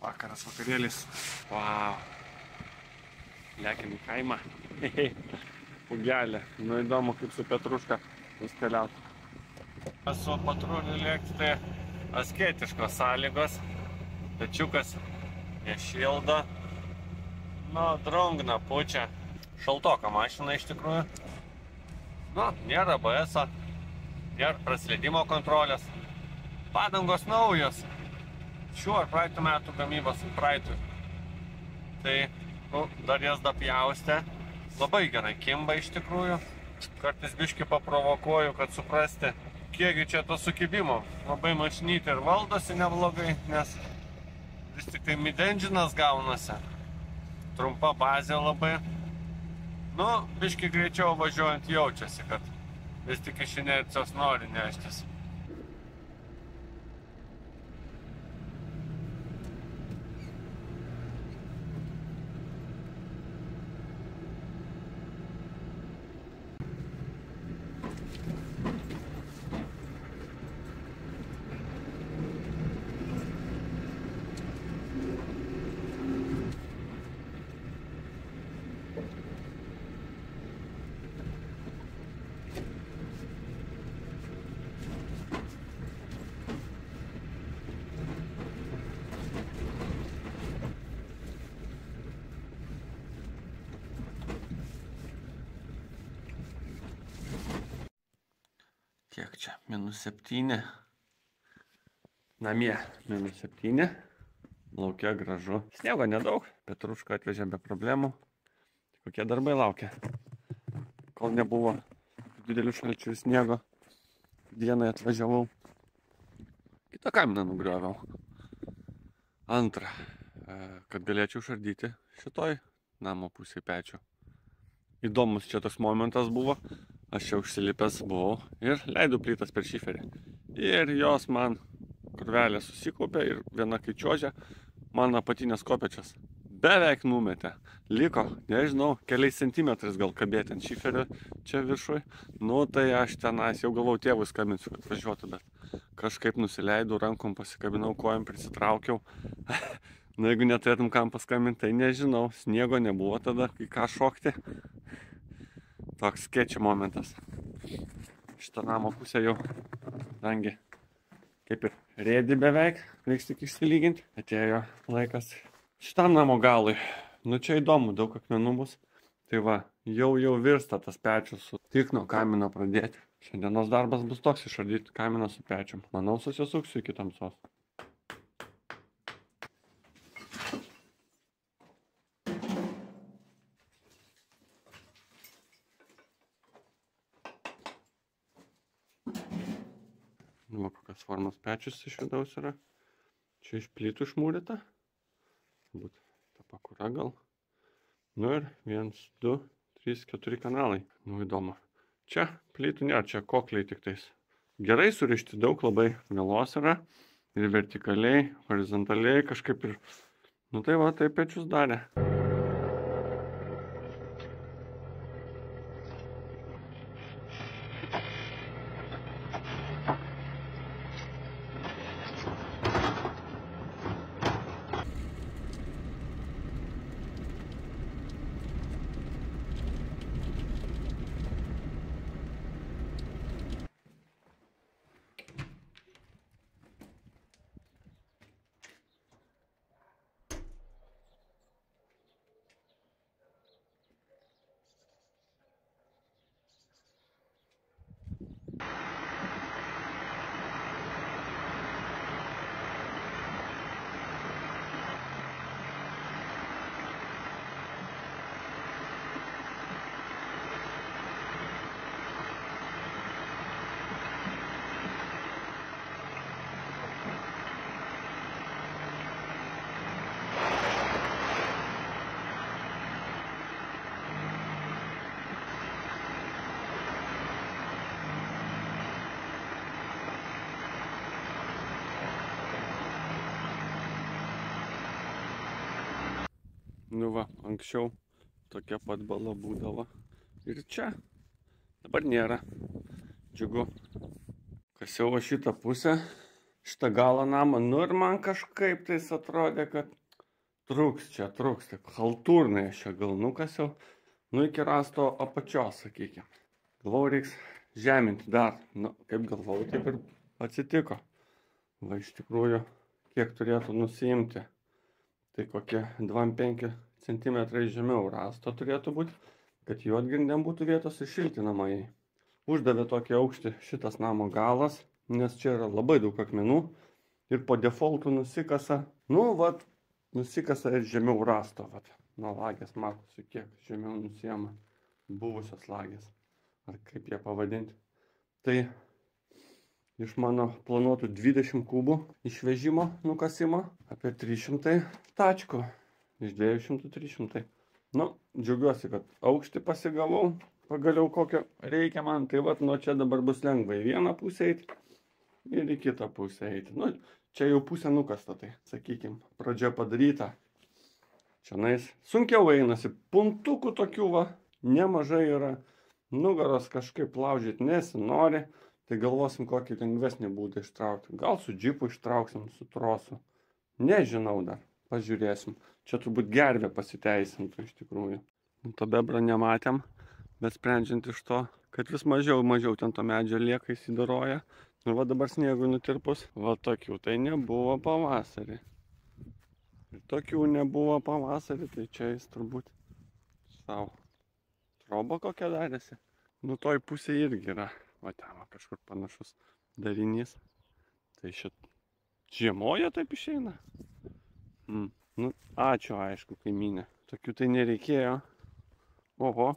Vakaras, vakarėlis. Wow. Lekiam į kaimą. Pugelė. Nu įdomu, kaip su Petruška nuskeliauti. Su patruliu lėkti tai asketiškos sąlygos. Pečiukas nešildo. Nu, drungna pučia. Šaltoka mašina iš tikrųjų. Nu, nėra ABS-o. Nėra praslydimo kontrolės. Padangos naujos. Šiuo ar praeitų metų gamybos, praeitų. Tai, nu, dar jas dapjaustė. Labai gerai kimba iš tikrųjų. Kartais biškį paprovokuoju, kad suprasti, kiekgi čia to sukibimo. Labai mašinytė ir valdosi neblogai, nes vis tik tai mid-engine'as gaunasi. Trumpa bazė labai. Nu, biškį greičiau važiuojant jaučiasi, kad vis tik iš inercijos nori neštis. Kiek čia? -7. Namie -7. Laukia gražu. Sniego nedaug. Petrušką atvežė be problemų. Kokie darbai laukia? Kol nebuvo didelių šalčių ir sniego, dienai atvažiavau. Kitą kaminą nugrioviau. Antrą, kad galėčiau šardyti šitoj namo pusėj pečių. Įdomus čia toks momentas buvo. Aš čia užsilipęs buvau ir leidau plytas per šiferį. Ir jos man kurvelė susikaupė ir viena kai čiuožė, man apatinės kopėčias beveik numetė. Liko, nežinau, keliais centimetrais gal kabėti ant šiferio čia viršui. Nu tai aš tenais jau galvau tėvui skambinsiu, kad važiuotų, bet kažkaip nusileidau, rankom pasikabinau, kojom prisitraukiau. Na jeigu neturėtum kam paskambinti, tai nežinau, sniego nebuvo tada, kai ką šokti. Toks skečio momentas. Šitą namo pusę jau, dangi, kaip ir rėdi beveik, reiks tik išsilyginti. Atėjo laikas šitam namo galui. Nu čia įdomu, daug akmenų bus. Tai va, jau virsta tas pečius su tik nuo kamino pradėti. Šiandienos darbas bus toks, išardyti kaminą su pečium. Manau, susisuksiu iki tamsos. Nu, kokios formos pečius iš vidaus yra. Čia iš plytų išmūryta. Būt ta pakura gal. Nu ir 1, 2, 3, 4 kanalai. Nu įdomu. Čia plytų nėra, čia kokliai tik tais. Gerai surišti, daug labai galos yra. Ir vertikaliai, horizontaliai kažkaip ir. Nu tai va, tai pečius darė. Nu va, anksčiau tokia pat bala būdavo. Ir čia. Dabar nėra. Džiugu. Kasiau va šitą pusę. šitą galą namą. Nu ir man kažkaip tais atrodė, kad trūks, tik haltūrnai aš čia gal nukasiau. Nu iki rasto apačios, sakykime. Galvau, reiks žeminti dar. Nu, kaip galvau, taip ir atsitiko. Va, iš tikrųjų, kiek turėtų nusiimti. Tai kokie 2-5 cm žemiau rasto turėtų būti, kad juodgrindėm būtų vietos ir šiltinamai. Uždavė tokį aukštį šitas namo galas, nes čia yra labai daug akmenų ir po defaultų nusikasa, nu, vat, nusikasa ir žemiau rasto, vat. Nuo lagės matosi, kiek žemiau nusiema buvusios lagės, ar kaip ją pavadinti. Tai iš mano planuotų 20 kubų išvežimo, nukasimo, apie 300 tačkų. Iš 200-300. Nu, džiaugiuosi, kad aukštį pasigavau. Pagaliau kokio reikia man. Tai vat, nuo čia dabar bus lengva į vieną pusę eiti ir į kitą pusę eiti. Nu, čia jau pusė nukasta, tai, sakykim, pradžia padaryta. Čianais sunkiau einasi. Puntukų tokių va, nemažai yra. Nugaros kažkaip laužyti nesinori. Tai galvosim, kokį lengvesnį būdą ištraukti. Gal su džipu ištrauksim, su trosu. Nežinau dar. Pažiūrėsim. Čia turbūt gervė pasiteisintų iš tikrųjų. To bebrą nematėm, bet sprendžiant iš to, kad vis mažiau ten to medžio lieka įsidaroja. Nu va dabar sniegui nutirpus. Va tokių tai nebuvo pavasarį. Ir tokių nebuvo pavasarį, tai čia jis turbūt savo trobą kokią darėsi. Nu toj pusė irgi yra. Va ten kažkur panašus darinys. Tai šit žiemoja taip išeina. Nu, ačiū, aišku, kaimynė. Tokių tai nereikėjo. Oho.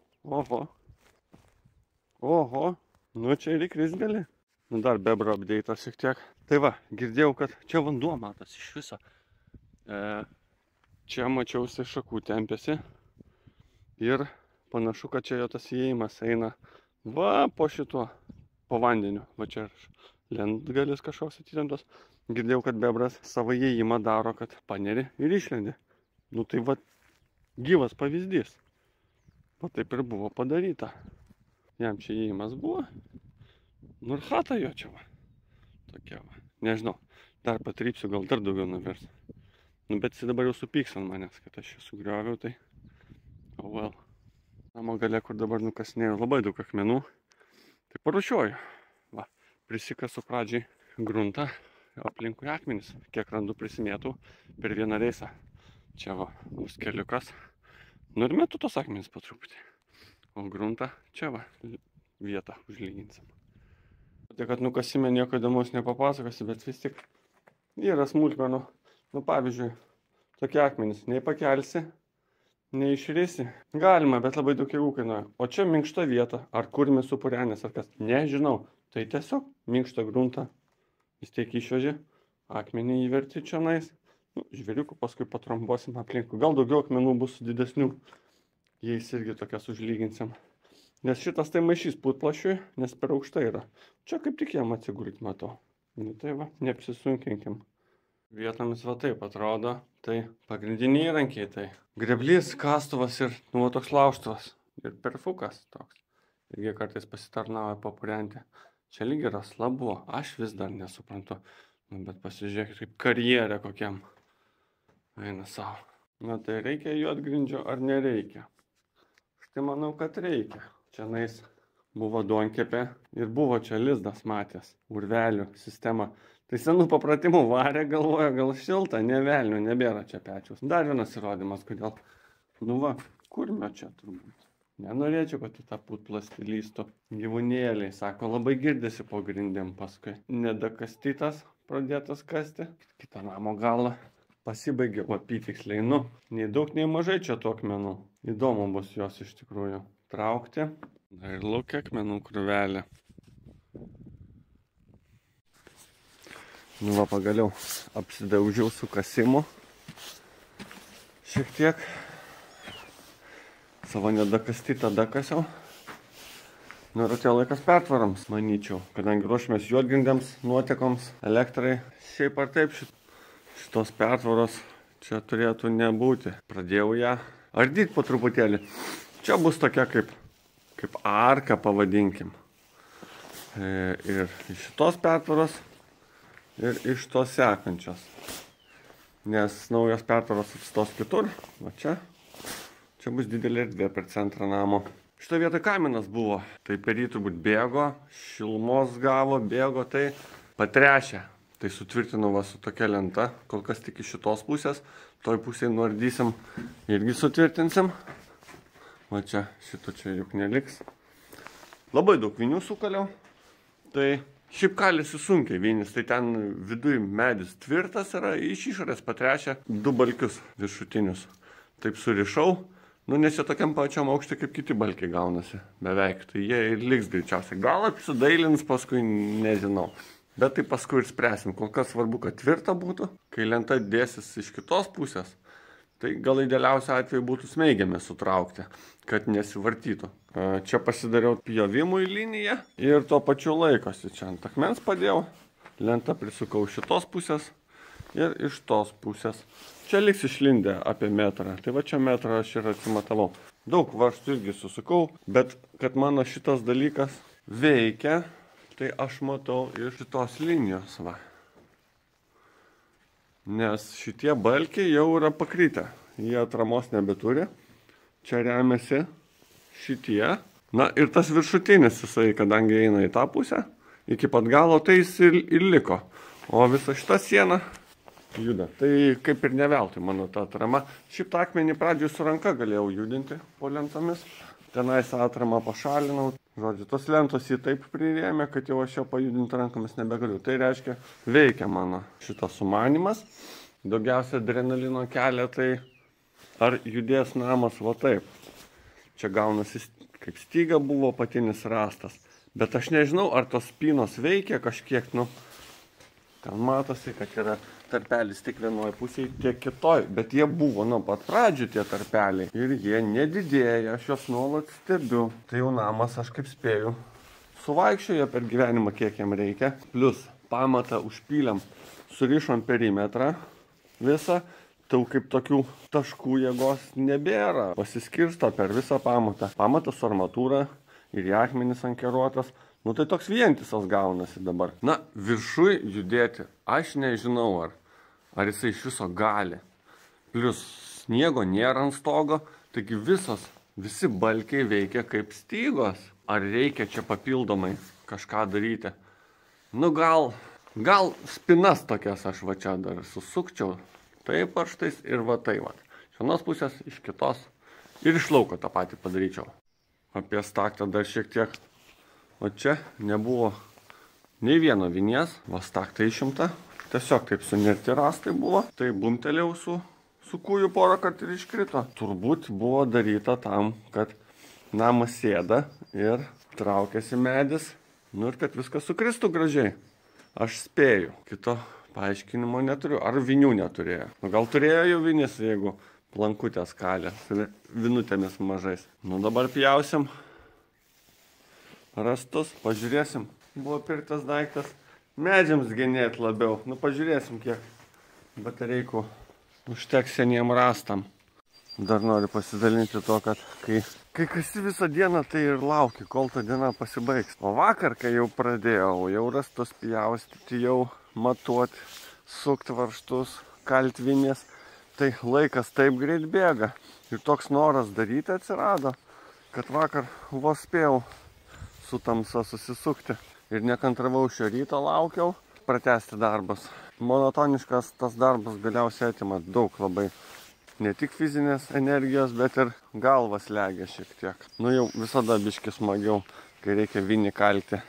Nu, čia ir įkris gali. Nu, dar bebro update'as šiek tiek. Tai va, girdėjau, kad čia vanduo matas iš viso. Čia mačiausi šakų tempėsi. Ir panašu, kad čia jo tas įėjimas eina va po šituo, po vandeniu. Va čia lentgalis kažkoks atitemptas. Girdėjau, kad bebras savo įėjimą daro, kad paneri ir išlendi. Nu tai va, gyvas pavyzdys. Va taip ir buvo padaryta. Jam čia įėjimas buvo. Nu ir chata jo čia va. Tokia va. Nežinau, dar patrypsiu, gal dar daugiau nuvers. Nu bet jis dabar jau supyks ant manęs, kad aš jį sugrioviau, tai... Oh well. Namo gale, kur dabar nukasinėjau labai daug akmenų. Tai parušiuoju. Va, prisikasu pradžiai gruntą. Aplinkui akmenis, kiek randu prisimėtų per vieną reisą. Čia va, bus keliukas. Nu ir metu tos akmenis po truputį. O gruntą čia va, vietą užlyginsim. Tai kad nukasime nieko įdomaus nepapasakosiu, bet vis tik yra smulkmenų. Nu pavyzdžiui, tokie akmenys nei pakelsi, nei išrisi. Galima, bet labai daug jėgų kainuoja. O čia minkšta vieta. Ar kurmis supurenės ar kas? Nežinau. Tai tiesiog minkštą gruntą. Vis tiek išvežė, akmenį įverti čionais. Nu, žvėriukų paskui patrombosim aplinkui. Gal daugiau akmenų bus didesnių. Jais irgi tokias užlyginsim. Nes šitas tai maišys putplašiui, nes per aukštai yra. Čia kaip tik jam atsigulti matau. Nu tai va, neapsisunkinkim. Vietomis va taip atrodo. Tai pagrindiniai įrankiai tai. Greblys, kastuvas ir nu toks laužtuvas. Ir perfukas toks. Irgi kartais pasitarnauja papurenti. Čia lyg yra slabu, aš vis dar nesuprantu. Nu, bet pasižiūrėkit, kaip karjerė kokiam eina savo. Na tai reikia juodgrindžio ar nereikia? Štai manau, kad reikia. Čia nais buvo duonkepė ir buvo čia lizdas matęs, urvelių sistema. Tai senų papratimų varė, galvoja, gal šilta, ne velnių, nebėra čia pečiaus. Dar vienas įrodymas, kodėl. Nu va, kurmio čia turbūt. Nenorėčiau, kad į tą putplastį lystų gyvūnėliai. Sako, labai girdėsi po grindėm paskui. Nedakastytas, pradėtas kasti. Kitą namo galą pasibaigiau apytiksliai. Nu, nei daug, nei mažai čia tų akmenų. Įdomu bus jos iš tikrųjų traukti. Dar ir laukia akmenų krūvelė. Nu va, pagaliau apsidaužiau su kasimu. Šiek tiek. Savo nedakastytą dakasiau. Nu ir atėjo laikas pertvarams, manyčiau. Kadangi ruošimės juodgrindėms, nuotekoms, elektrai. Šiaip ar taip šitos pertvaros čia turėtų nebūti. Pradėjau ją ardyti po truputėlį. Čia bus tokia kaip arka, pavadinkim. Ir iš šitos pertvaros ir iš tos sekančios. Nes naujos pertvaros atstos kitur. Va čia. Čia bus didelė erdvė per centrą namo. Šitą vietą kaminas buvo. Tai per jį turbūt bėgo, šilumos gavo, bėgo, tai patrešė. Tai sutvirtinu va su tokia lenta, kol kas tik iš šitos pusės. Toj pusėje nuardysim, irgi sutvirtinsim. Va čia, šito čia juk neliks. Labai daug vinių sukaliau. Tai šiaip kalėsi sunkiai vinis, tai ten viduj medis tvirtas yra, iš išorės patrešę 2 balkius viršutinius. Taip surišau, nes jie tokiam pačiam aukštį kaip kiti balkiai gaunasi, beveik. Tai jie ir liks greičiausiai. Gal apsidailins, paskui nežinau. Bet tai paskui ir spręsim. Kol kas svarbu, kad tvirta būtų. Kai lenta dėsis iš kitos pusės, tai gal idealiausiu atveju būtų smeigiamės sutraukti, kad nesivartytų. Čia pasidariau pjovimui liniją ir tuo pačiu laikosi. Čia ant akmens padėjau, lentą prisukau šitos pusės ir iš tos pusės. Čia liks išlindę apie metrą, tai va čia metrą aš ir atsimatavau. Daug varžtų irgi susukau, bet kad mano šitas dalykas veikia, tai aš matau iš šitos linijos. Va. Nes šitie balkiai jau yra pakrytę. Jie atramos nebeturi. Čia remiasi šitie. Na ir tas viršutinis jisai, kadangi eina į tą pusę, iki pat galo, tai jis ir liko. O visa šita siena juda. Tai kaip ir neveltui mano ta atrama. Šiaip tą akmenį pradžioj su ranka galėjau judinti po lentomis. Tenais atramą pašalinau. Žodžiu, tos lentos jį taip prirėmė, kad jau aš jo pajudinti rankomis nebegaliu. Tai reiškia, veikia mano šitas sumanimas. Daugiausia adrenalino kelia, tai ar judės namas va taip. Čia gaunasi kaip styga buvo patinis rastas. Bet aš nežinau, ar tos spynos veikia kažkiek, ten matosi, kad yra tarpelis tik vienoje pusėje, tiek kitoj. Bet jie buvo nuo pat pradžių tie tarpeliai. Ir jie nedidėja, aš juos nuolat stebiu. Tai jau namas, aš kaip spėju, suvaikščioja per gyvenimą, kiek jam reikia. Plius pamatą užpylėm, surišom perimetrą visą. Tai kaip tokių taškų jėgos nebėra. Pasiskirsto per visą pamatą. Pamatas su armatūra ir į akmenis ankeruotas. Tai toks vientisas gaunasi dabar. Viršui judėti, aš nežinau, ar jisai iš viso gali. Plius sniego nėra ant stogo, taigi visi balkiai veikia kaip stygos. Ar reikia čia papildomai kažką daryti? Gal spinas tokias aš va čia dar susukčiau. Taip parštais ir va tai va. Iš vienos pusės, iš kitos. Ir iš lauko tą patį padaryčiau. Apie staktą dar šiek tiek. O čia nebuvo nei vieno vinies, va staktą išimta. Tiesiog taip sunerti rastai buvo. Tai bumtelėjau su kūju porą kartų ir iškrito. Turbūt buvo daryta tam, kad namas sėda ir traukiasi medis. Ir kad viskas sukristų gražiai. Aš spėju. Kito paaiškinimo neturiu. Ar vinių neturėjo? Gal turėjo jau vinis, jeigu plankutės kalė su vinutėmis mažais. Dabar pjausim rastus, pažiūrėsim. Buvo pirktas daiktas medžiams genėti labiau. Pažiūrėsim, kiek batareikų užteks seniem rastam. Dar noriu pasidalinti to, kad kai kasi visą dieną, tai ir lauki, kol ta diena pasibaigs. O vakar, kai jau pradėjau, jau rastus pjaustyti, jau matuoti, sukti varžtus, kalti vinės, tai laikas taip greit bėga. Ir toks noras daryti atsirado, kad vakar vos spėjau su tamsa susisukti. Ir nekantravau šio ryto, laukiau pratęsti darbas. Monotoniškas tas darbas galiausiai atima daug labai. Ne tik fizinės energijos, bet ir galvas legia šiek tiek. Jau visada biškis smagiau, kai reikia vinį kalti